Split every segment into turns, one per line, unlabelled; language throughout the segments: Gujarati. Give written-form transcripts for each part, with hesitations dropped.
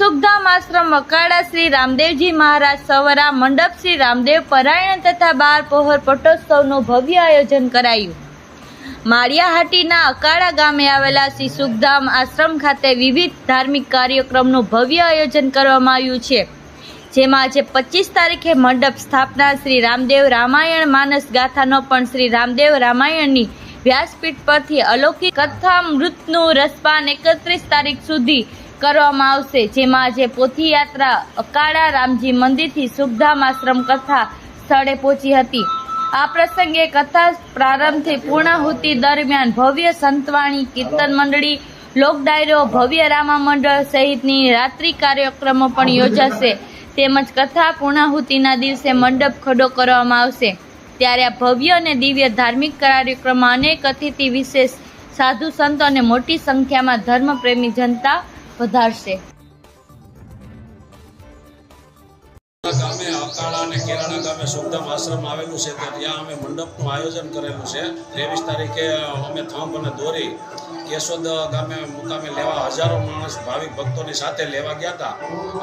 સુખધામ આશ્રમ અકાળા શ્રી રામદેવજી મહારાજ સવરા મંડપ શ્રી રામદેવ પરાયણ તથા બાર પહોર પટોત્સવનું ભવ્ય આયોજન કરાયું। માળિયાહાટીના અકાળા ગામે આવેલા શ્રી સુખધામ આશ્રમ ખાતે વિવિધ ધાર્મિક કાર્યક્રમનું ભવ્ય આયોજન કરવામાં આવ્યું છે, જેમાં આજે 25 તારીખે મંડપ સ્થાપના શ્રી રામદેવ રામાયણ માનસ ગાથાનો પણ શ્રી રામદેવ રામાયણની વ્યાસપીઠ પરથી અલૌકિક કથામૃતનું રસપાન 31 તારીખ સુધી કરવામાં આવશે, જેમાં આજે પોથીયાત્રા અકાળા રામજી મંદિરથી સુખધામ આશ્રમ કથા સ્થળે પહોંચી હતી। આ પ્રસંગે કથા પ્રારંભથી પૂર્ણાહુતિ દરમિયાન ભવ્ય સંતવાણી, કીર્તન મંડળી, લોક ડાયરો, ભવ્ય રામા મંડળ સહિતની રાત્રિ કાર્યક્રમો પણ યોજાશે, તેમજ કથા પૂર્ણાહુતિના દિવસે મંડપ ખડો કરવામાં આવશે। ત્યારે આ ભવ્ય અને દિવ્ય ધાર્મિક કાર્યક્રમમાં અનેક અતિથિ વિશેષ સાધુ સંતો અને મોટી સંખ્યામાં ધર્મપ્રેમી જનતા વધારશે।
ગામે અકાળા અને કેરાણા ગામે સુખધામ આશ્રમ આવેલું છે, તો ત્યાં અમે મંડપનું આયોજન કરેલું છે। 23 તારીખે અમે થંભ અને દોરી કેશોદ ગામે મુકામે લેવા હજારો માણસ ભાવિક ભક્તોની સાથે લેવા ગયા હતા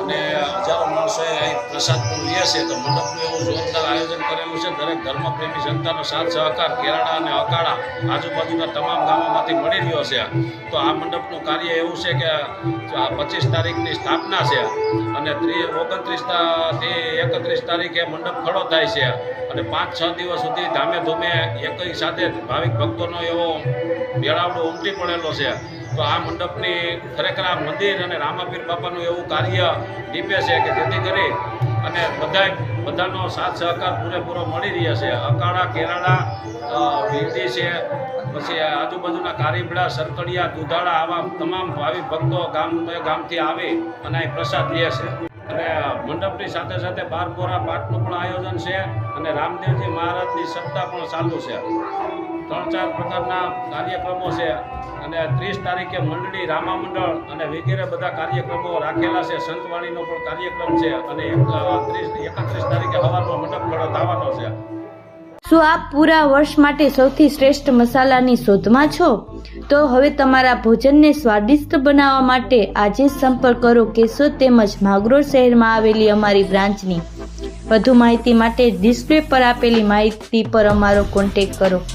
અને હજારો માણસોએ અહીં પ્રસાદ પણ લે છે। તો મંડપનું એવું જોરદાર આયોજન કરેલું છે। દરેક ધર્મપ્રેમી જનતાનો સાથ સહકાર કેરાણા અને અકાળા આજુબાજુના તમામ ગામોમાંથી મળી રહ્યો છે। તો આ મંડપનું કાર્ય એવું છે કે 25 તારીખની સ્થાપના છે અને 29 થી 31 તારીખે મંડપ ખડો થાય છે અને 5-6 દિવસ સુધી ધામે ધૂમે એક સાથે ભાવિક ભક્તોનો એવો મેળાવડો ઉમટી પડેલો છે। તો આ મંડપની ખરેખર આ મંદિર અને રામાપીર બાપાનું એવું કાર્ય દીપે છે કે જેથી કરી અને બધાનો સાથ સહકાર પૂરેપૂરો મળી રહ્યા છે। અકાળા, કેરાળા, ભીલડી છે, પછી આજુબાજુના કારીબડા, સરકડિયા, દુધાળા આવા તમામ ભાવિક ભક્તો ગામથી આવી અને અહીં પ્રસાદ લે છે। અને મંડપની સાથે સાથે 12 પોરા પાઠનું પણ આયોજન છે અને રામદેવજી મહારાજની સપ્તાહ પણ ચાલુ છે। 3-4 પ્રકારના કાર્યક્રમો છે અને 30 તારીખે મંડળી, રામા મંડળ અને વગેરે બધા કાર્યક્રમો રાખેલા છે। સંતવાણીનો પણ કાર્યક્રમ છે અને 31 તારીખે સવારમાં મંડપ ખડો થવાનો છે।
શું આપ પૂરા વર્ષ માટે સૌથી શ્રેષ્ઠ મસાલાની શોધમાં છો? તો હવે તમારા ભોજનને સ્વાદિષ્ટ બનાવવા માટે આજે જ સંપર્ક કરો કેશોદ તેમજ માંગરોળ શહેરમાં આવેલી અમારી બ્રાન્ચની। વધુ માહિતી માટે ડિસ્પ્લે પર આપેલી માહિતી પર અમારો કોન્ટેક્ટ કરો।